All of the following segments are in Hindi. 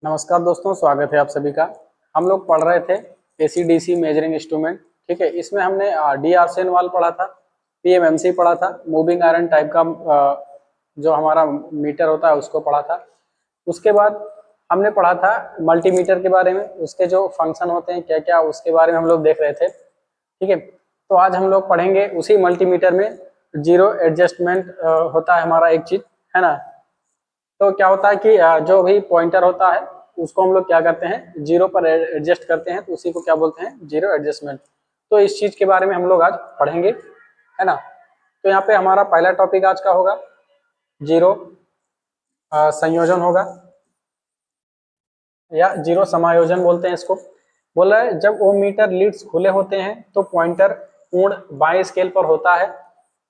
नमस्कार दोस्तों, स्वागत है आप सभी का। हम लोग पढ़ रहे थे एसी-डीसी मेजरिंग इंस्ट्रूमेंट। ठीक है, इसमें हमने DRCN वाल पढ़ा था, PMMC पढ़ा था, मूविंग आयरन टाइप का जो हमारा मीटर होता है उसको पढ़ा था। उसके बाद हमने पढ़ा था मल्टीमीटर के बारे में, उसके जो फंक्शन होते हैं क्या क्या उसके बारे में हम लोग देख रहे थे। ठीक है, तो आज हम लोग पढ़ेंगे उसी मल्टीमीटर में जीरो एडजस्टमेंट होता है हमारा एक चीज, है ना। तो क्या होता है कि जो भी पॉइंटर होता है उसको हम लोग क्या करते हैं, जीरो पर एडजस्ट करते हैं, तो उसी को क्या बोलते हैं, जीरो एडजस्टमेंट। तो इस चीज के बारे में हम लोग आज पढ़ेंगे, है ना। तो यहाँ पे हमारा पहला टॉपिक आज का होगा जीरो संयोजन होगा, या जीरो समायोजन बोलते हैं इसको। बोला है जब वो मीटर लीड्स खुले होते हैं तो पॉइंटर पूर्ण बाएं स्केल पर होता है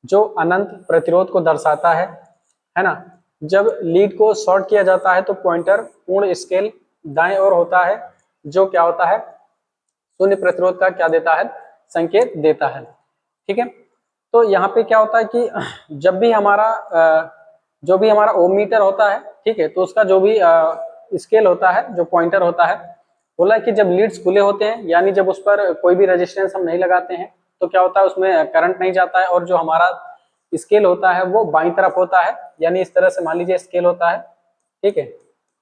जो अनंत प्रतिरोध को दर्शाता है ना। जब लीड को शॉर्ट किया जाता है तो पॉइंटर पूर्ण स्केल दाएं ओर होता है जो क्या होता है, शून्य प्रतिरोध का क्या देता है, संकेत देता है। ठीक है, तो यहाँ पे क्या होता है कि जब भी हमारा जो भी हमारा ओम मीटर होता है, ठीक है, तो उसका जो भी स्केल होता है, जो पॉइंटर होता है, बोला कि जब लीड्स खुले होते हैं यानी जब उस पर कोई भी रेजिस्टेंस हम नहीं लगाते हैं तो क्या होता है, उसमें करंट नहीं जाता है और जो हमारा स्केल होता है वो बाईं तरफ होता है। यानी इस तरह से मान लीजिए स्केल होता है, ठीक है,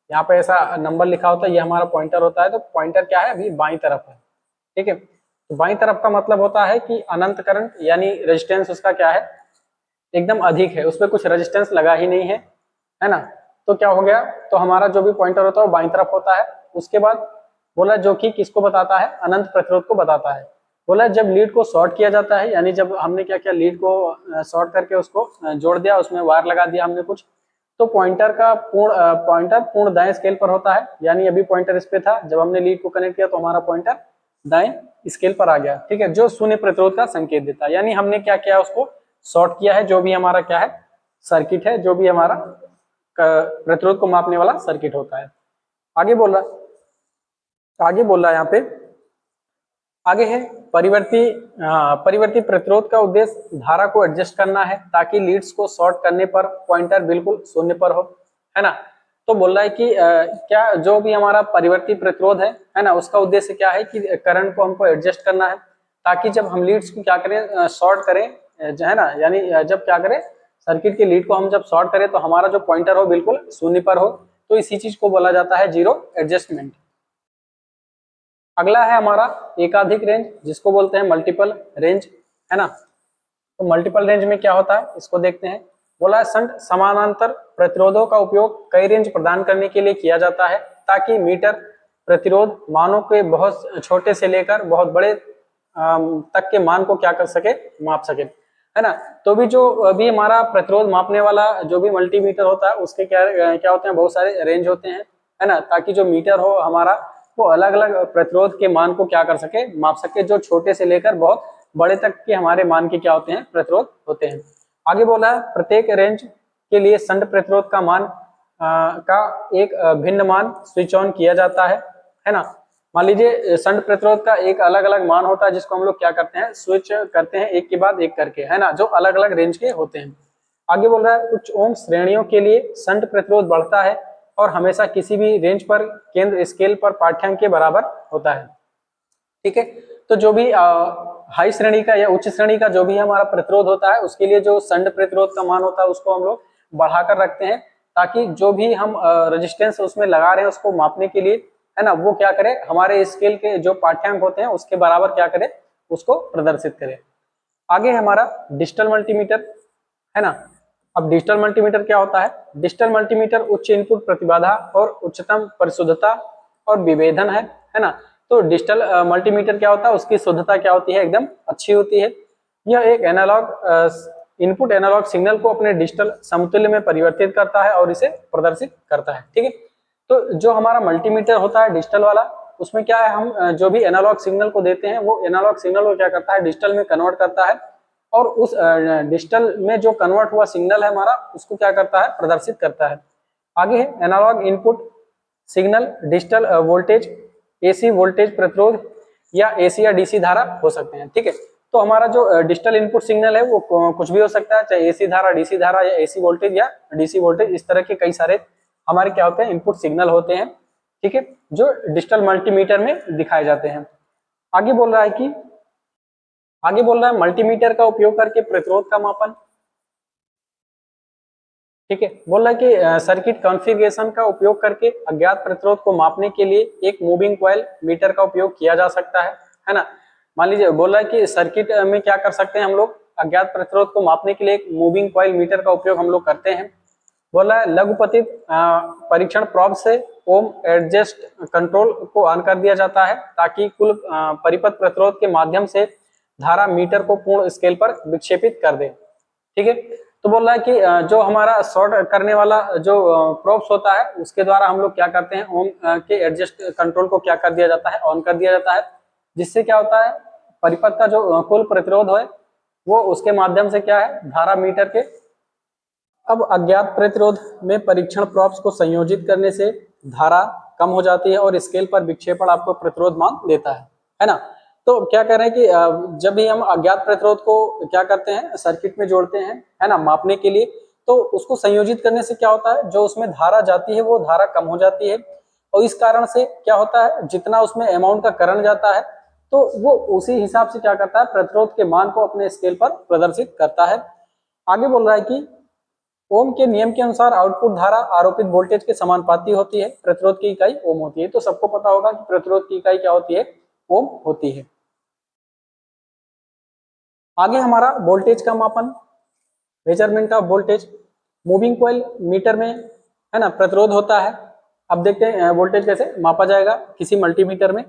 यहाँ पे ऐसा नंबर लिखा होता है, ये हमारा पॉइंटर होता है, तो पॉइंटर क्या है, अभी बाईं तरफ है। ठीक है, तो बाईं तरफ का मतलब होता है कि अनंत करंट, यानी रेजिस्टेंस उसका क्या है, एकदम अधिक है, उसमें कुछ रेजिस्टेंस लगा ही नहीं है ना। तो क्या हो गया, तो हमारा जो भी पॉइंटर होता है वो बाईं तरफ होता है। उसके बाद बोला जो कि किसको बताता है, अनंत प्रतिरोध को बताता है। बोला जब लीड को शॉर्ट किया जाता है, यानी जब हमने क्या किया, लीड को शॉर्ट करके उसको जोड़ दिया, उसमें वायर लगा दिया हमने कुछ, तो पॉइंटर पूर्ण दाएं स्केल पर होता है। यानी अभी पॉइंटर इस पे था, जब हमने लीड को कनेक्ट किया तो हमारा पॉइंटर दाएं स्केल पर आ गया। ठीक है, जो शून्य प्रतिरोध का संकेत देता है। यानी हमने क्या किया, उसको शॉर्ट किया है, जो भी हमारा क्या है, सर्किट है, जो भी हमारा प्रतिरोध को मापने वाला सर्किट होता है। आगे बोल रहा है यहाँ पे, आगे है परिवर्ती प्रतिरोध का उद्देश्य धारा को एडजस्ट करना है ताकि लीड्स को शॉर्ट करने पर पॉइंटर बिल्कुल शून्य पर हो, है ना। तो बोल रहा है कि क्या जो भी हमारा परिवर्ती प्रतिरोध है ना, उसका उद्देश्य क्या है कि करंट को हमको एडजस्ट करना है ताकि जब हम लीड्स को क्या करें, शॉर्ट करें, है ना, यानी जब क्या करें, सर्किट की लीड को हम जब शॉर्ट करें तो हमारा जो पॉइंटर हो बिल्कुल शून्य पर हो। तो इसी चीज को बोला जाता है जीरो एडजस्टमेंट। अगला है हमारा एकाधिक रेंज, जिसको बोलते हैं मल्टीपल रेंज, है ना। तो मल्टीपल रेंज में क्या होता है, इसको देखते हैं। बोला है शंट समानांतर प्रतिरोधों का उपयोग कई रेंज प्रदान करने के लिए किया जाता है ताकि मीटर प्रतिरोध मानों के बहुत छोटे से लेकर बहुत बड़े तक के मान को क्या कर सके, माप सके, है ना। तो भी जो अभी हमारा प्रतिरोध मापने वाला जो भी मल्टीमीटर होता है उसके क्या क्या होते हैं, बहुत सारे रेंज होते हैं, है ना, ताकि जो मीटर हो हमारा वो अलग अलग प्रतिरोध के मान को क्या कर सके, माप सके, जो छोटे से लेकर बहुत बड़े तक के हमारे मान के क्या होते हैं, प्रतिरोध होते हैं। आगे बोला है प्रत्येक रेंज के लिए शंट प्रतिरोध का मान का एक भिन्न मान स्विच ऑन किया जाता है ना। मान लीजिए शंट प्रतिरोध का एक अलग अलग मान होता है जिसको हम लोग क्या करते हैं, स्विच करते हैं एक के बाद एक करके, है ना, जो अलग अलग रेंज के होते हैं। आगे बोल रहा है उच्च ओम श्रेणियों के लिए शंट प्रतिरोध बढ़ता है और हमेशा किसी भी रेंज पर केंद्र स्केल पर पाठ्यांक के बराबर होता है। ठीक है, तो जो भी हाई श्रेणी का या उच्च श्रेणी का जो भी हमारा प्रतिरोध होता है उसके लिए जो शंट प्रतिरोध का मान होता है उसको हम लोग बढ़ाकर रखते हैं ताकि जो भी हम रेजिस्टेंस उसमें लगा रहे हैं उसको मापने के लिए, है ना, वो क्या करे, हमारे स्केल के जो पाठ्यांक होते हैं उसके बराबर क्या करे, उसको प्रदर्शित करे। आगे हमारा डिजिटल मल्टीमीटर, है ना। अब डिजिटल मल्टीमीटर क्या होता है, डिजिटल मल्टीमीटर उच्च इनपुट प्रतिबाधा और उच्चतम परिशुद्धता और विभेदन है ना। तो डिजिटल मल्टीमीटर क्या होता है, उसकी शुद्धता क्या होती है, एकदम अच्छी होती है। यह एक इनपुट एनालॉग सिग्नल को अपने डिजिटल समतुल्य में परिवर्तित करता है और इसे प्रदर्शित करता है। ठीक है, तो जो हमारा मल्टीमीटर होता है डिजिटल वाला, उसमें क्या है, हम जो भी एनालॉग सिग्नल को देते हैं वो एनालॉग सिग्नल को क्या करता है, डिजिटल में कन्वर्ट करता है और उस डिजिटल में जो कन्वर्ट हुआ सिग्नल है हमारा उसको क्या करता है, प्रदर्शित करता है। आगे है analogue input signal digital voltage, AC voltage प्रतिरोध या एसी या डीसी धारा हो सकते हैं। ठीक है, तो हमारा जो डिजिटल इनपुट सिग्नल है वो कुछ भी हो सकता है, चाहे एसी धारा, डीसी धारा या एसी वोल्टेज या डीसी वोल्टेज, इस तरह के कई सारे हमारे क्या होते हैं, इनपुट सिग्नल होते हैं। ठीक है, जो डिजिटल मल्टीमीटर में दिखाए जाते हैं। आगे बोल रहा है मल्टीमीटर का उपयोग करके प्रतिरोध का मापन। ठीक है, बोल रहा है कि सर्किट कॉन्फ़िगरेशन का उपयोग करके अज्ञात प्रतिरोध को मापने के लिए एक मूविंग कॉइल मीटर का उपयोग किया जा सकता है ना। मान लीजिए बोल रहा है कि सर्किट में क्या कर सकते हैं हम लोग, अज्ञात प्रतिरोध को मापने के लिए एक मूविंग कॉइल मीटर का उपयोग हम लोग करते हैं। बोला है लघुपतित परीक्षण प्रोब से ओम एडजस्ट कंट्रोल को ऑन कर दिया जाता है ताकि कुल परिपथ प्रतिरोध के माध्यम से धारा मीटर को पूर्ण स्केल पर विक्षेपित कर दे। ठीक है, तो बोल रहा है कि जो हमारा शॉर्ट करने वाला जो प्रोब्स होता है उसके द्वारा हम लोग क्या करते हैं, ओम के एडजस्ट कंट्रोल को क्या कर दिया जाता है, ऑन कर दिया जाता है, जिससे क्या होता है परिपथ का जो कुल प्रतिरोध है वो उसके माध्यम से क्या है धारा मीटर के। अब अज्ञात प्रतिरोध में परीक्षण प्रोब्स को संयोजित करने से धारा कम हो जाती है और स्केल पर विक्षेपण आपको प्रतिरोध मान देता है ना। तो क्या कह रहे हैं कि जब भी हम अज्ञात प्रतिरोध को क्या करते हैं सर्किट में जोड़ते हैं है ना मापने के लिए, तो उसको संयोजित करने से क्या होता है जो उसमें धारा जाती है वो धारा कम हो जाती है और इस कारण से क्या होता है जितना उसमें अमाउंट का करंट जाता है तो वो उसी हिसाब से क्या करता है प्रतिरोध के मान को अपने स्केल पर प्रदर्शित करता है। आगे बोल रहा है कि ओम के नियम के अनुसार आउटपुट धारा आरोपित वोल्टेज के समानुपाती होती है, प्रतिरोध की इकाई ओम होती है। तो सबको पता होगा कि प्रतिरोध की इकाई क्या होती है, ओम होती है। आगे हमारा वोल्टेज का मापन, measurement of voltage. Moving coil meter में है ना प्रतिरोध होता है। अब देखते हैं वोल्टेज कैसे मापा जाएगा किसी मल्टीमीटर में।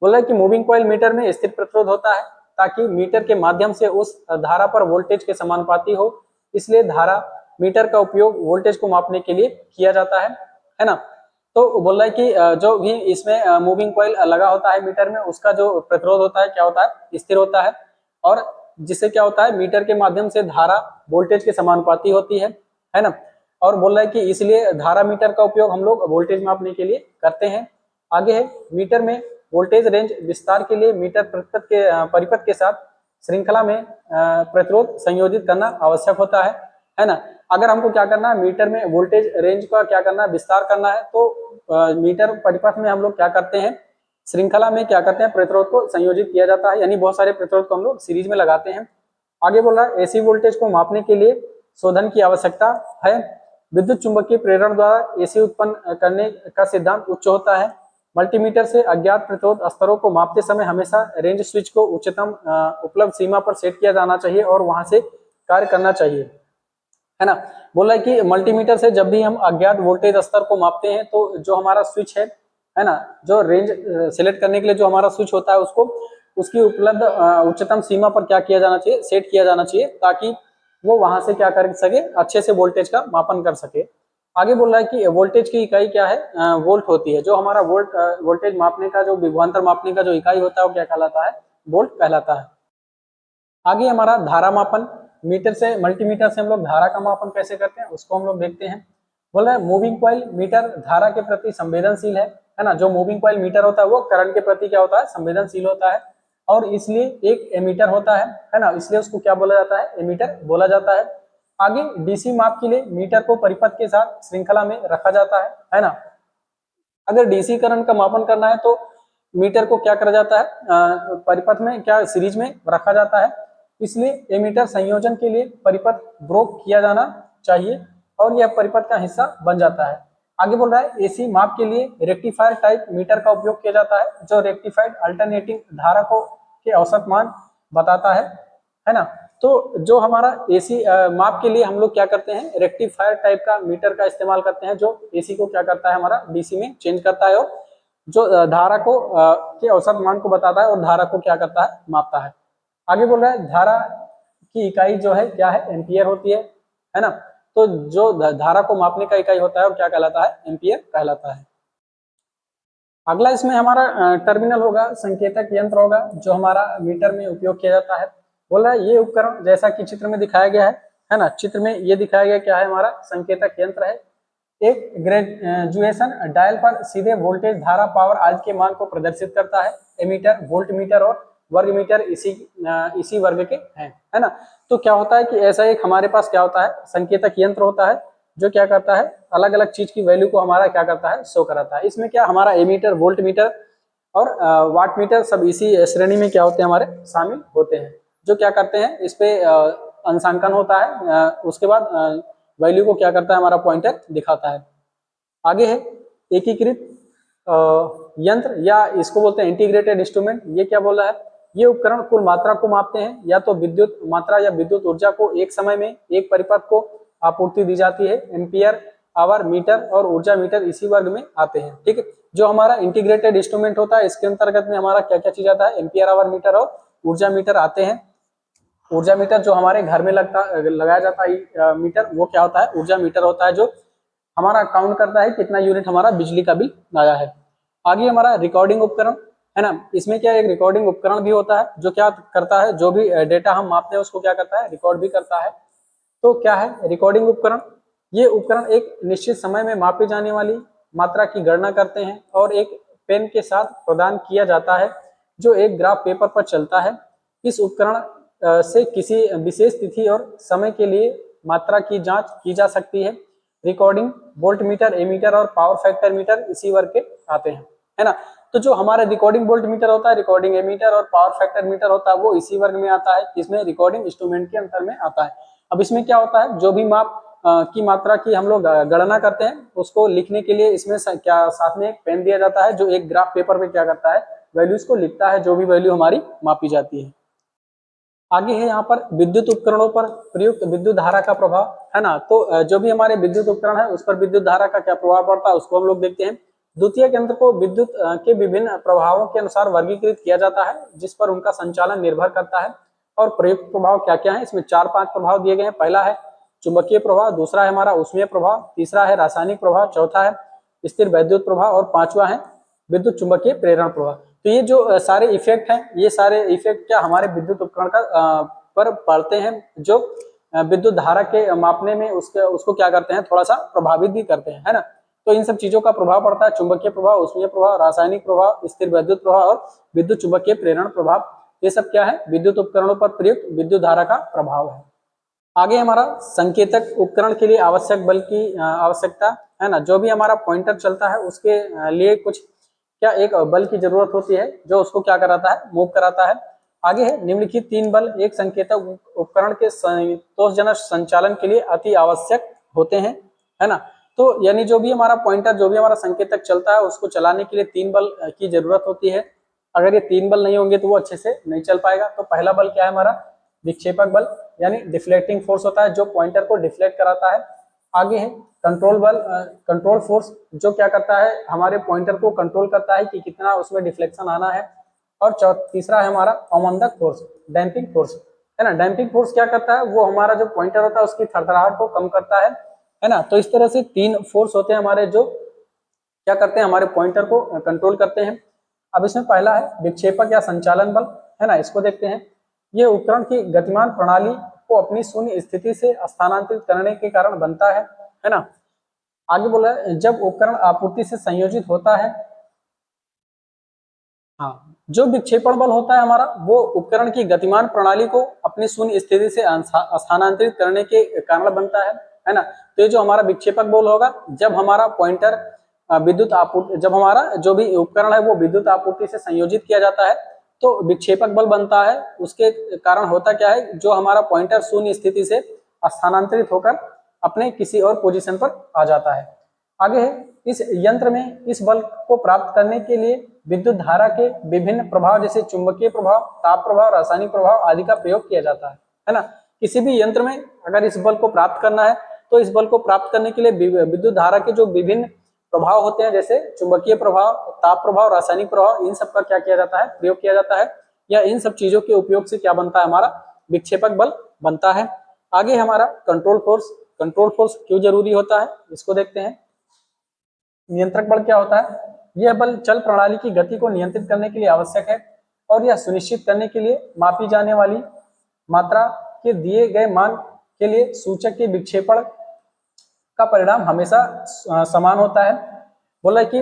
बोला है कि मूविंग कॉइल मीटर में स्थिर प्रतिरोध होता है ताकि मीटर के माध्यम से उस धारा पर वोल्टेज के समानुपाती हो, इसलिए धारा मीटर का उपयोग वोल्टेज को मापने के लिए किया जाता है ना। तो बोल रहा है कि जो भी इसमें मूविंग कॉइल लगा होता है मीटर में उसका जो प्रतिरोध होता है क्या होता है स्थिर होता है और जिससे क्या होता है मीटर के माध्यम से धारा वोल्टेज के समानुपाती होती है ना। और बोल रहा है कि इसलिए धारा मीटर का उपयोग हम लोग वोल्टेज मापने के लिए करते हैं। आगे है मीटर में वोल्टेज रेंज विस्तार के लिए मीटर परिपथ के साथ श्रृंखला में प्रतिरोध संयोजित करना आवश्यक होता है ना। अगर हमको क्या करना है मीटर में वोल्टेज रेंज का क्या करना है विस्तार करना है तो मीटर परिपथ में हम लोग क्या करते हैं श्रृंखला में क्या करते हैं प्रतिरोध को संयोजित किया जाता है, यानी बहुत सारे प्रतिरोध को हम लोग सीरीज में लगाते हैं। आगे बोल रहा है एसी वोल्टेज को मापने के लिए शोधन की आवश्यकता है। विद्युत चुंबकीय प्रेरण द्वारा एसी उत्पन्न करने का सिद्धांत उच्च होता है। मल्टीमीटर से अज्ञात प्रतिरोध स्तरों को मापते समय हमेशा रेंज स्विच को उच्चतम उपलब्ध सीमा पर सेट किया जाना चाहिए और वहां से कार्य करना चाहिए, है ना। बोला है कि मल्टीमीटर से जब भी हम अज्ञात वोल्टेज स्तर को मापते हैं तो जो हमारा स्विच है ना, जो रेंज सिलेक्ट करने के लिए जो हमारा स्विच होता है उसको उसकी उपलब्ध उच्चतम सीमा पर क्या किया जाना चाहिए, सेट किया जाना चाहिए ताकि वो वहां से क्या कर सके अच्छे से वोल्टेज का मापन कर सके। आगे बोल रहा है कि वोल्टेज की इकाई क्या है, वोल्ट होती है। जो हमारा वोल्टेज मापने का जो विभवांतर मापने का जो इकाई होता है वो क्या कहलाता है, वोल्ट कहलाता है। आगे हमारा धारा मापन, मीटर से मल्टीमीटर से हम लोग धारा का मापन कैसे करते हैं उसको हम लोग देखते हैं। बोल रहे हैं मूविंग कॉइल मीटर धारा के प्रति संवेदनशील है ना। जो मूविंग कॉइल मीटर होता है वो करंट के प्रति क्या होता है, संवेदनशील होता है और इसलिए एक एमीटर होता है ना, इसलिए उसको क्या बोला जाता है, एमीटर बोला जाता है। आगे डीसी माप के लिए मीटर को परिपथ के साथ श्रृंखला में रखा जाता है ना। अगर डीसी करंट का मापन करना है तो मीटर को क्या करा जाता है, परिपथ में क्या सीरीज में रखा जाता है, इसलिए एमीटर संयोजन के लिए परिपथ ब्रोक किया जाना चाहिए और यह परिपथ का हिस्सा बन जाता है। आगे बोल रहा है एसी माप के लिए रेक्टिफायर टाइप मीटर का उपयोग किया जाता है जो रेक्टिफाइड अल्टरनेटिंग धारा को के औसत मान बताता है ना। तो जो हमारा एसी माप के लिए हम लोग क्या करते हैं, रेक्टिफायर टाइप का मीटर का इस्तेमाल करते हैं जो एसी को क्या करता है हमारा डीसी में चेंज करता है और जो धारा को के औसत मान को बताता है और धारा को क्या करता है, मापता है। आगे बोल रहा है धारा की इकाई जो है क्या है, एम्पियर होती है ना। तो जो धारा को मापने का इकाई होता है वो क्या कहलाता है, एम्पियर कहलाता है। अगला इसमें हमारा टर्मिनल होगा, संकेतक यंत्र होगा जो हमारा मीटर में उपयोग किया जाता है। बोल रहा है ये उपकरण जैसा कि चित्र में दिखाया गया है ना, चित्र में ये दिखाया गया क्या है, हमारा संकेतक यंत्र है। एक ग्रेजुएशन डायल पर सीधे वोल्टेज धारा पावर आज के मान को प्रदर्शित करता है। एमीटर वोल्ट मीटर और वर्ग मीटर इसी वर्ग के हैं, है ना। तो क्या होता है कि ऐसा एक हमारे पास क्या होता है, संकेतक यंत्र होता है जो क्या करता है अलग अलग चीज की वैल्यू को हमारा क्या करता है शो कराता है। इसमें क्या हमारा एमीटर, वोल्ट मीटर और वाट मीटर सब इसी श्रेणी में क्या होते हैं हमारे शामिल होते हैं, जो क्या करते हैं इस पे अंशांकन होता है, उसके बाद वैल्यू को क्या करता है हमारा पॉइंटर दिखाता है। आगे है एकीकृत यंत्र या इसको बोलते हैं इंटीग्रेटेड इंस्ट्रूमेंट। ये क्या बोला है, ये उपकरण कुल मात्रा को मापते हैं, या तो विद्युत मात्रा या विद्युत ऊर्जा को एक समय में एक परिपथ को आपूर्ति दी जाती है। एम्पियर, आवर, मीटर और ऊर्जा मीटर इसी वर्ग में आते हैं। ठीक है, जो हमारा इंटीग्रेटेड इंस्ट्रूमेंट होता है इसके अंतर्गत में हमारा क्या क्या चीज आता है, एम्पियर, आवर, मीटर और ऊर्जा मीटर आते हैं। ऊर्जा मीटर जो हमारे घर में लगाया जाता है मीटर, वो क्या होता है ऊर्जा मीटर होता है, जो हमारा काउंट करता है कितना यूनिट हमारा बिजली का बिल आया है। आगे हमारा रिकॉर्डिंग उपकरण है ना, इसमें क्या एक रिकॉर्डिंग उपकरण भी होता है जो क्या करता है, जो भी डेटा हम मापते हैं उसको क्या करता है रिकॉर्ड भी करता है। तो क्या है रिकॉर्डिंग उपकरण, ये उपकरण एक निश्चित समय में मापी जाने वाली मात्रा की गणना करते हैं और एक पेन के साथ प्रदान किया जाता है जो एक ग्राफ पेपर पर चलता है। इस उपकरण से किसी विशेष तिथि और समय के लिए मात्रा की जांच की जा सकती है। रिकॉर्डिंग वोल्ट मीटर, एमीटर और पावर फैक्टर मीटर इसी वर्ग के आते हैं, है ना। तो जो हमारे रिकॉर्डिंग वोल्ट मीटर होता है, रिकॉर्डिंग एमीटर और पावर फैक्टर मीटर होता है वो इसी वर्ग में आता है, इसमें रिकॉर्डिंग इंस्ट्रूमेंट के अंतर में आता है। अब इसमें क्या होता है, जो भी माप की मात्रा की हम लोग गणना करते हैं उसको लिखने के लिए इसमें क्या साथ में एक पेन दिया जाता है जो एक ग्राफ पेपर पे क्या करता है वैल्यूज को लिखता है, जो भी वैल्यू हमारी मापी जाती है। आगे है यहाँ पर विद्युत उपकरणों पर प्रयुक्त विद्युत धारा का प्रभाव, है ना। तो जो भी हमारे विद्युत उपकरण है उस पर विद्युत धारा का क्या प्रभाव पड़ता है उसको हम लोग देखते हैं। द्वितीयक यंत्र को विद्युत के विभिन्न प्रभावों के अनुसार वर्गीकृत किया जाता है जिस पर उनका संचालन निर्भर करता है। और प्रयुक्त प्रभाव क्या क्या है, इसमें 4-5 प्रभाव दिए गए हैं। पहला है चुंबकीय प्रभाव, दूसरा है हमारा ऊष्मीय प्रभाव, तीसरा है रासायनिक प्रभाव, चौथा है स्थिर वैद्युत प्रभाव और पांचवा है विद्युत चुंबकीय प्रेरण प्रभाव। तो ये जो सारे इफेक्ट हैं, ये सारे इफेक्ट क्या हमारे विद्युत उपकरण का पर पड़ते हैं, जो विद्युत धारा के मापने में उसको क्या करते हैं थोड़ा सा प्रभावित भी करते हैं, है ना। तो इन सब चीजों का प्रभाव पड़ता है, चुंबकीय प्रभाव, ऊष्मीय प्रभाव, रासायनिक प्रभाव, स्थिर वैद्युत प्रभाव और विद्युत चुंबकीय प्रेरण प्रभाव। ये सब क्या है विद्युत उपकरणों पर प्रयुक्त विद्युत धारा का प्रभाव है। आगे हमारा संकेतक उपकरण के लिए आवश्यक बल की आवश्यकता, है ना। जो भी हमारा पॉइंटर चलता है उसके लिए कुछ क्या एक बल की जरूरत होती है जो उसको क्या कराता है मूव कराता है। आगे है निम्नलिखित 3 बल एक संकेतक उपकरण के संतोषजनक संचालन के लिए अति आवश्यक होते हैं, है ना। तो यानी जो भी हमारा पॉइंटर, जो भी हमारा संकेतक चलता है उसको चलाने के लिए 3 बल की जरूरत होती है। अगर ये 3 बल नहीं होंगे तो वो अच्छे से नहीं चल पाएगा। तो पहला बल क्या है हमारा विक्षेपक बल, यानी डिफ्लेक्टिंग फोर्स होता है जो पॉइंटर को डिफ्लेक्ट कराता है। आगे है कंट्रोल बल, कंट्रोल फोर्स जो क्या करता है हमारे पॉइंटर को कंट्रोल करता है कि कितना उसमें डिफ्लेक्शन आना है। और तीसरा है हमारा अवमंदक फोर्स, डैम्पिंग फोर्स, है ना। डैम्पिंग फोर्स क्या करता है, वो हमारा जो पॉइंटर होता है उसकी थरथराहट को कम करता है ना। तो इस तरह से 3 फोर्स होते हैं हमारे जो क्या करते हैं हमारे पॉइंटर को कंट्रोल करते हैं। अब इसमें पहला है विक्षेपक या संचालन बल, है ना, इसको देखते हैं। ये उपकरण की गतिमान प्रणाली को अपनी शून्य स्थिति से स्थानांतरित करने के कारण बनता है ना। आगे बोला जब उपकरण आपूर्ति से संयोजित होता है, हाँ, जो विक्षेपण बल होता है हमारा वो उपकरण की गतिमान प्रणाली को अपनी शून्य स्थिति से स्थानांतरित करने के कारण बनता है ना। तो ये जो हमारा विक्षेपक बल होगा जब हमारा पॉइंटर विद्युत आपूर्ति, जब हमारा जो भी उपकरण है वो विद्युत आपूर्ति से संयोजित किया जाता है तो विक्षेपक बल बनता है। उसके कारण होता क्या है, जो हमारा पॉइंटर शून्य स्थिति से स्थानांतरित होकर अपने किसी और पोजीशन पर आ जाता है। आगे है इस यंत्र में इस बल को प्राप्त करने के लिए विद्युत धारा के विभिन्न प्रभाव जैसे चुंबकीय प्रभाव, ताप प्रभाव, रासायनिक प्रभाव आदि का प्रयोग किया जाता है ना। किसी भी यंत्र में अगर इस बल को प्राप्त करना है तो इस बल को प्राप्त करने के लिए विद्युत धारा के जो विभिन्न प्रभाव होते हैं जैसे चुंबकीय प्रभाव, ताप प्रभाव, रासायनिक प्रभाव, इन सब का क्या किया जाता है प्रयोग किया जाता है, या इन सब चीजों के उपयोग से क्या बनता है हमारा विक्षेपक बल बनता है। आगे हमारा कंट्रोल फोर्स, कंट्रोल फोर्स क्यों जरूरी होता है इसको देखते हैं। नियंत्रक बल क्या होता है, यह बल चल प्रणाली की गति को नियंत्रित करने के लिए आवश्यक है और यह सुनिश्चित करने के लिए मापी जाने वाली मात्रा के दिए गए मान के लिए सूचक के विक्षेपण का परिणाम हमेशा समान होता है। बोला कि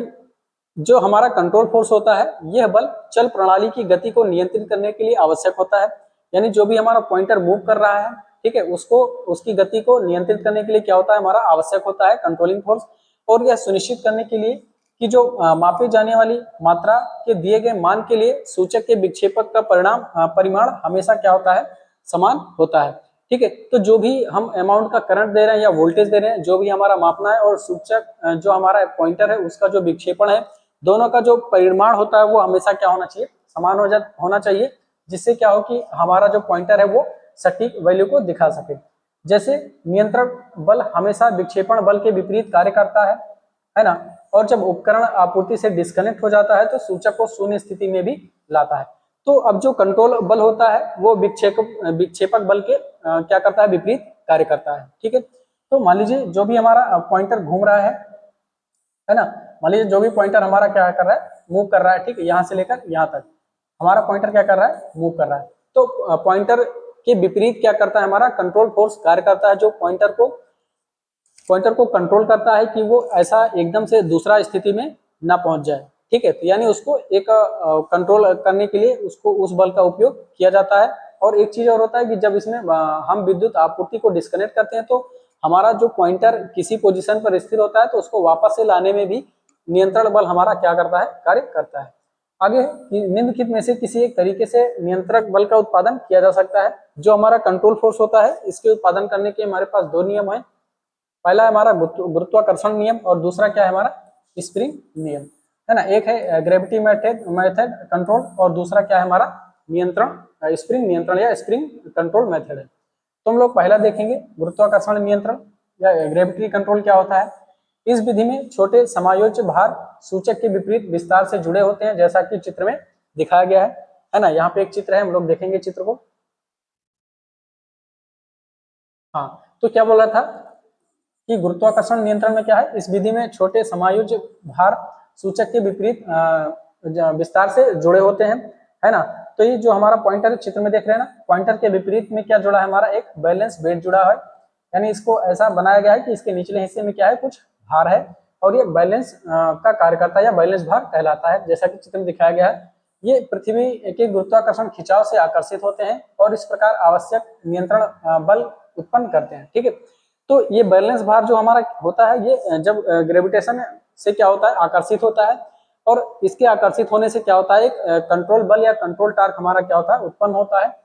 जो हमारा कंट्रोल फोर्स होता है यह बल चल प्रणाली की गति को नियंत्रित करने के लिए आवश्यक होता है, यानी जो भी हमारा पॉइंटर मूव कर रहा है ठीक है, उसको उसकी गति को नियंत्रित करने के लिए क्या होता है, हमारा आवश्यक होता है कंट्रोलिंग फोर्स। और यह सुनिश्चित करने के लिए कि जो मापी जाने वाली मात्रा के दिए गए मान के लिए सूचक के विक्षेपक का परिमाण हमेशा क्या होता है, समान होता है। ठीक है, तो जो भी हम अमाउंट का करंट दे रहे हैं या वोल्टेज दे रहे हैं, जो भी हमारा मापना है, और सूचक जो हमारा पॉइंटर है उसका जो विक्षेपण है, दोनों का जो परिमाण होता है वो हमेशा क्या होना चाहिए, समान होना चाहिए, जिससे क्या हो कि हमारा जो पॉइंटर है वो सटीक वैल्यू को दिखा सके। जैसे नियंत्रण बल हमेशा विक्षेपण बल के विपरीत कार्य करता है ना, और जब उपकरण आपूर्ति से डिस्कनेक्ट हो जाता है तो सूचक को शून्य स्थिति में भी लाता है। तो अब जो कंट्रोल बल होता है वो विक्षेपक बल के क्या करता है, विपरीत कार्य करता है। ठीक है, तो मान लीजिए जो भी हमारा पॉइंटर घूम रहा है ना, मान लीजिए जो भी पॉइंटर हमारा क्या कर रहा है, मूव कर रहा है। ठीक है, यहाँ से लेकर यहाँ तक हमारा पॉइंटर क्या कर रहा है, मूव कर रहा है। तो पॉइंटर के विपरीत क्या करता है, हमारा कंट्रोल फोर्स कार्य करता है, जो पॉइंटर को कंट्रोल करता है कि वो ऐसा एकदम से दूसरा स्थिति में ना पहुंच जाए। ठीक है, तो यानी उसको एक कंट्रोल करने के लिए उसको उस बल का उपयोग किया जाता है। और एक चीज और होता है कि जब इसमें हम विद्युत आपूर्ति को डिस्कनेक्ट करते हैं तो हमारा जो पॉइंटर किसी पोजीशन पर स्थिर होता है तो उसको वापस से लाने में भी नियंत्रण बल हमारा क्या करता है, कार्य करता है। आगे निम्नलिखित में से किसी एक तरीके से नियंत्रक बल का उत्पादन किया जा सकता है। जो हमारा कंट्रोल फोर्स होता है इसके उत्पादन करने के हमारे पास दो नियम है। पहला है हमारा गुरुत्वाकर्षण नियम और दूसरा क्या है, हमारा स्प्रिंग नियम, है ना। एक है ग्रेविटी मेथड कंट्रोल और दूसरा क्या है, हमारा नियंत्रण स्प्रिंग नियंत्रण या स्प्रिंग कंट्रोल मेथड है। तो हम लोग पहला देखेंगे गुरुत्वाकर्षण नियंत्रण या ग्रेविटी कंट्रोल क्या होता है। इस विधि में छोटे समायोज्य भार सूचक के विपरीत विस्तार से जुड़े होते हैं, जैसा कि चित्र में दिखाया गया है ना। यहाँ पे एक चित्र है, हम लोग देखेंगे चित्र को। हाँ, तो क्या बोला था कि गुरुत्वाकर्षण नियंत्रण में क्या है, इस विधि में छोटे समायोज्य भार सूचक के विपरीत विस्तार से जुड़े होते हैं, है ना। तो ये जो हमारा पॉइंटर चित्र में देख रहे हैं ना, पॉइंटर के विपरीत में क्या जुड़ा है, हमारा एक बैलेंस बेड जुड़ा है। यानी इसको ऐसा बनाया गया है कि इसके निचले हिस्से में क्या है, कुछ भार है और ये बैलेंस का कार्य करता है या बैलेंस भार कहलाता है, जैसा कि चित्र में दिखाया गया है। ये पृथ्वी के गुरुत्वाकर्षण खिंचाव से आकर्षित होते हैं और इस प्रकार आवश्यक नियंत्रण बल उत्पन्न करते हैं। ठीक है, तो ये बैलेंस भार जो हमारा होता है ये जब ग्रेविटेशन से क्या होता है, आकर्षित होता है, और इसके आकर्षित होने से क्या होता है, एक कंट्रोल बल या कंट्रोल टार्क हमारा क्या होता है, उत्पन्न होता है।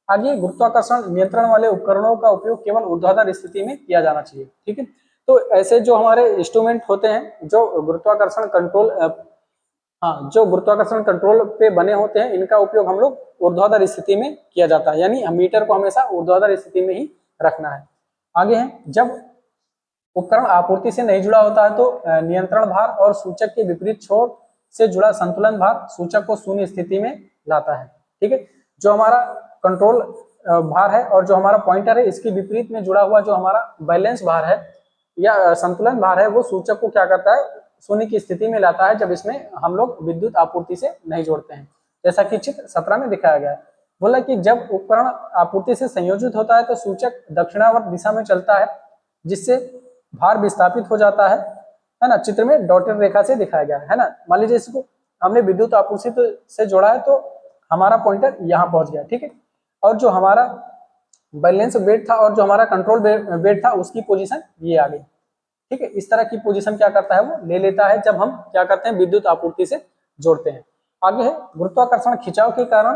आगे गुरुत्वाकर्षण नियंत्रण वाले उपकरणों का उपयोग केवल ऊर्ध्वाधर स्थिति में किया जाना चाहिए। ठीक है, तो ऐसे जो हमारे इंस्ट्रूमेंट होते हैं जो गुरुत्वाकर्षण कंट्रोल जो गुरुत्वाकर्षण कंट्रोल पे बने होते हैं, इनका उपयोग हम लोग ऊर्ध्वाधर स्थिति में किया जाता है, यानी मीटर को हमेशा ऊर्ध्वाधर स्थिति में ही रखना है। आगे है, जब उपकरण आपूर्ति से नहीं जुड़ा होता है तो नियंत्रण भार और सूचक के विपरीत छोर से जुड़ा संतुलन भार सूचक को शून्य स्थिति में लाता है। ठीक है, जो हमारा कंट्रोल भार है और जो हमारा पॉइंटर है इसके विपरीत में जुड़ा हुआ जो हमारा बैलेंस भार है या संतुलन भार है, वो सूचक को क्या करता है, शून्य की स्थिति में लाता है जब इसमें हम लोग विद्युत आपूर्ति से नहीं जोड़ते हैं, जैसा कि चित्र 17 में दिखाया गया है। बोला कि जब उपकरण आपूर्ति से संयोजित होता है तो सूचक दक्षिणावर्त दिशा में चलता है, जिससे भार विस्थापित हो जाता है ना। चित्र में डॉटेड रेखा से दिखाया गया है ना। मान लीजिए इसको हमने विद्युत आपूर्ति से जोड़ा है तो हमारा पॉइंटर यहाँ पहुंच गया। ठीक है, और जो हमारा बैलेंस वेट था और जो हमारा कंट्रोल वेट था उसकी पोजीशन ये आ गई। ठीक है, इस तरह की पोजीशन क्या करता है, वो ले लेता है जब हम क्या करते हैं, विद्युत आपूर्ति से जोड़ते हैं। आगे है गुरुत्वाकर्षण खिंचाव के कारण,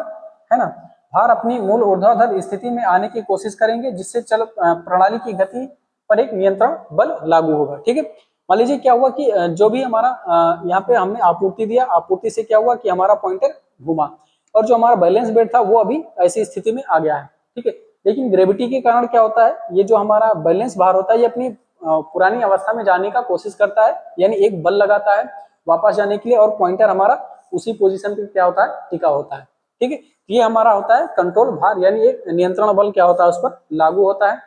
है ना, भार अपनी मूल ऊर्ध्वाधर स्थिति में आने की कोशिश करेंगे, जिससे चल प्रणाली की गति पर एक नियंत्रण बल लागू होगा। ठीक है, मान लीजिए क्या हुआ कि जो भी हमारा यहाँ पे हमने आपूर्ति दिया, आपूर्ति से क्या हुआ कि हमारा पॉइंटर घुमा और जो हमारा बैलेंस बेड था वो अभी ऐसी स्थिति में आ गया है। ठीक है, लेकिन ग्रेविटी के कारण क्या होता है, ये जो हमारा बैलेंस भार होता है ये अपनी पुरानी अवस्था में जाने का कोशिश करता है, यानी एक बल लगाता है वापस जाने के लिए, और पॉइंटर हमारा उसी पोजीशन पे क्या होता है, टिका होता है। ठीक है, ये हमारा होता है कंट्रोल भार, यानी एक नियंत्रण बल क्या होता है उस पर लागू होता है।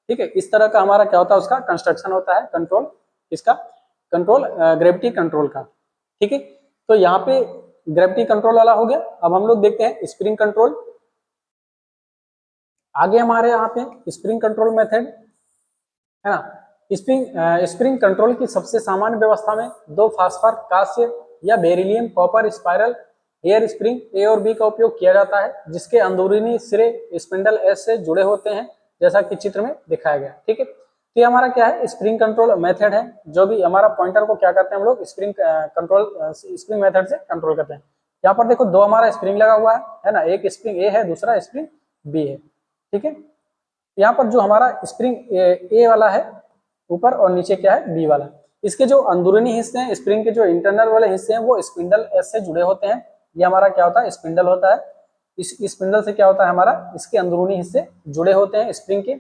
ठीक है, इस तरह का हमारा क्या होता है, उसका कंस्ट्रक्शन होता है कंट्रोल, इसका कंट्रोल ग्रेविटी कंट्रोल का। ठीक है, तो यहाँ पे ग्रेविटी कंट्रोल वाला हो गया। अब हम लोग देखते हैं स्प्रिंग कंट्रोल। आगे हमारे यहाँ पे स्प्रिंग कंट्रोल मेथड है ना। स्प्रिंग कंट्रोल की सबसे सामान्य व्यवस्था में दो फास्फर कांस्य या beryllium copper spiral air spring A और बी का उपयोग किया जाता है, जिसके अंदरूनी सिरे स्पिंडल एस से जुड़े होते हैं जैसा कि चित्र में दिखाया गया। ठीक है, तो ये हमारा क्या है, स्प्रिंग कंट्रोल मेथड है, जो भी हमारा पॉइंटर को क्या करते हैं हम लोग स्प्रिंग मेथड से कंट्रोल करते हैं। यहाँ पर देखो दो हमारा स्प्रिंग लगा हुआ है ना, एक स्प्रिंग ए है, दूसरा स्प्रिंग बी है। ठीक है, यहाँ पर जो हमारा स्प्रिंग ए वाला है ऊपर और नीचे क्या है, बी वाला, इसके जो अंदरूनी हिस्से हैं स्प्रिंग के, जो इंटरनल वाले हिस्से हैं वो स्पिंडल एस से जुड़े होते हैं। ये हमारा क्या होता है, स्पिंडल होता है। इस स्पिंडल से क्या होता है, हमारा इसके अंदरूनी हिस्से जुड़े होते हैं स्प्रिंग के।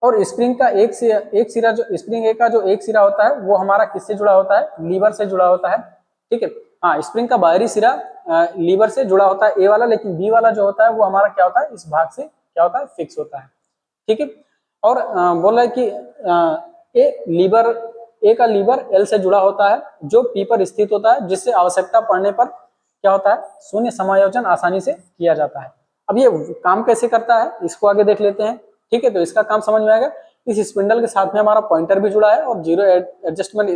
और स्प्रिंग का एक सिरा जो स्प्रिंग ए का जो एक सिरा होता है वो हमारा किससे जुड़ा होता है, लीवर से जुड़ा होता है। ठीक है, हाँ, स्प्रिंग का बाहरी सिरा लीवर से जुड़ा होता है ए वाला, लेकिन बी वाला जो होता है वो हमारा क्या होता है, इस भाग से क्या होता है, फिक्स होता है। ठीक है, और बोल रहा है कि ए का लीवर एल से जुड़ा होता है, जो पी पर स्थित होता है, जिससे आवश्यकता पड़ने पर क्या होता है, शून्य समायोजन आसानी से किया जाता है। अब ये काम कैसे करता है इसको आगे देख लेते हैं। ठीक है, तो इसका काम समझ में आएगा। इस स्पिंडल के साथ में हमारा पॉइंटर भी जुड़ा है और जीरो एडजस्टमेंट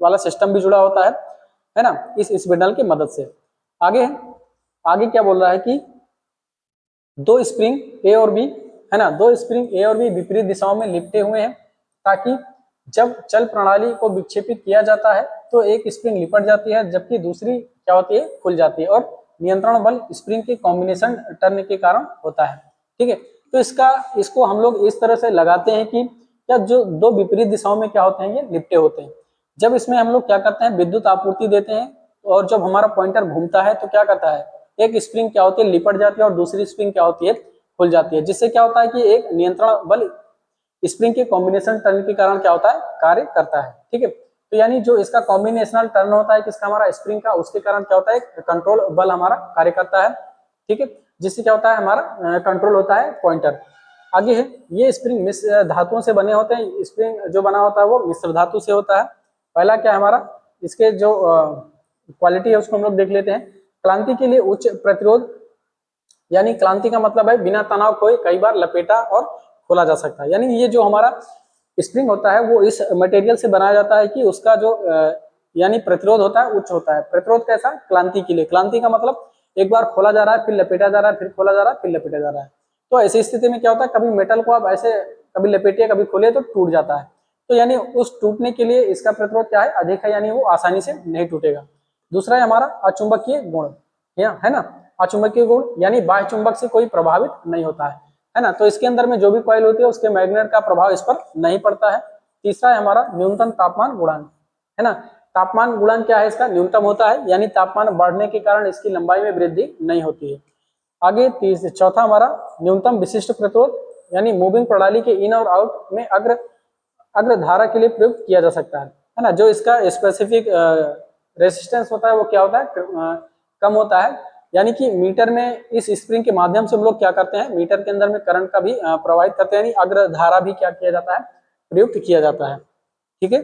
वाला सिस्टम भी जुड़ा होता है ना, इस स्पिंडल की मदद से। आगे क्या बोल रहा है कि दो स्प्रिंग ए और बी है ना, दो स्प्रिंग ए और बी विपरीत दिशाओं में लिपटे हुए हैं, ताकि जब चल प्रणाली को विक्षेपित किया जाता है तो एक स्प्रिंग लिपट जाती है, जबकि दूसरी क्या होती है, खुल जाती है, और नियंत्रण बल स्प्रिंग के कॉम्बिनेशन टर्न के कारण होता है। ठीक है, तो इसको हम लोग इस तरह से लगाते हैं कि क्या जो दो विपरीत दिशाओं में क्या होते हैं, ये लिपटे होते हैं। जब इसमें हम लोग क्या करते हैं, विद्युत आपूर्ति देते हैं, और जब हमारा पॉइंटर घूमता है तो क्या करता है, एक स्प्रिंग क्या होती है, लिपट जाती है, और दूसरी स्प्रिंग क्या होती है, खुल जाती है, जिससे क्या होता है कि एक नियंत्रण बल स्प्रिंग के कॉम्बिनेशन टर्न के कारण क्या होता है, कार्य करता है। ठीक है, तो यानी जो इसका कॉम्बिनेशनल टर्न होता है किसका, हमारा स्प्रिंग का, उसके कारण क्या होता है, कंट्रोल बल हमारा कार्य करता है। ठीक है, जिससे क्या होता है, हमारा कंट्रोल होता है पॉइंटर। आगे है, ये स्प्रिंग मिश्र धातुओं से बने होते हैं। स्प्रिंग जो बना होता है वो मिश्र धातु से होता है। पहला क्या है हमारा, इसके जो क्वालिटी है उसको हम लोग देख लेते हैं। क्लांति के लिए उच्च प्रतिरोध, यानी क्लांति का मतलब है बिना तनाव खोए कई बार लपेटा और खोला जा सकता है। यानी ये जो हमारा स्प्रिंग होता है वो इस मटेरियल से बनाया जाता है कि उसका जो यानी प्रतिरोध होता है उच्च होता है। प्रतिरोध कैसा, क्लांति के लिए। क्लांति का मतलब एक बार खोला जा रहा है, फिर लपेटा जा रहा है, फिर खोला जा रहा है, फिर लपेटा जा रहा है। तो ऐसी स्थिति में क्या होता है, कभी मेटल को आप ऐसे कभी लपेटिए कभी खोले तो टूट जाता है। तो यानी उस टूटने के लिए इसका प्रतिरोध क्या है, अधिक है, यानी वो आसानी से नहीं टूटेगा। दूसरा है हमारा अचुंबकीय गुण, है ना, अचुंबकीय गुण यानी बाह्य चुंबक से कोई प्रभावित नहीं होता है ना, तो इसके अंदर में जो भी कॉइल होती है उसके मैग्नेट का प्रभाव इस पर नहीं पड़ता है। तीसरा है हमारा न्यूनतम तापमान गुणांक, है ना, तापमान गुणांक क्या है, इसका न्यूनतम होता है, यानी तापमान बढ़ने के कारण इसकी लंबाई में वृद्धि नहीं होती है। आगे चौथा हमारा न्यूनतम विशिष्ट प्रतिरोध, यानी मूविंग प्रणाली के इन और आउट में अग्र धारा के लिए प्रयुक्त किया जा सकता है ना, जो इसका स्पेसिफिक रेसिस्टेंस होता है वो क्या होता है, कम होता है। यानी कि मीटर में इस स्प्रिंग के माध्यम से हम लोग क्या करते हैं, मीटर के अंदर में करंट का भी प्रवाहित करते हैं, यानी अग्र धारा भी क्या किया जाता है, प्रयुक्त किया जाता है। ठीक है,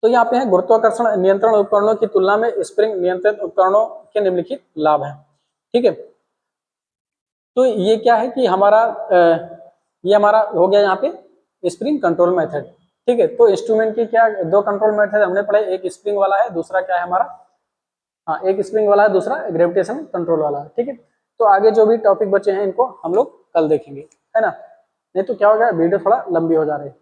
तो यहाँ पे है गुरुत्वाकर्षण नियंत्रण उपकरणों की तुलना में स्प्रिंग नियंत्रित उपकरणों के निम्नलिखित लाभ है। ठीक है, तो ये क्या है कि हमारा ये हमारा हो गया यहाँ पे स्प्रिंग कंट्रोल मेथड। ठीक है, तो इंस्ट्रूमेंट की क्या दो कंट्रोल मेथड हमने पढ़े, एक स्प्रिंग वाला है, दूसरा क्या है हमारा, हाँ, एक स्प्रिंग वाला है, दूसरा ग्रेविटेशन कंट्रोल वाला है। ठीक है, तो आगे जो भी टॉपिक बचे हैं इनको हम लोग कल देखेंगे, है ना, नहीं तो क्या होगा, वीडियो थोड़ा लंबी हो जा रही है।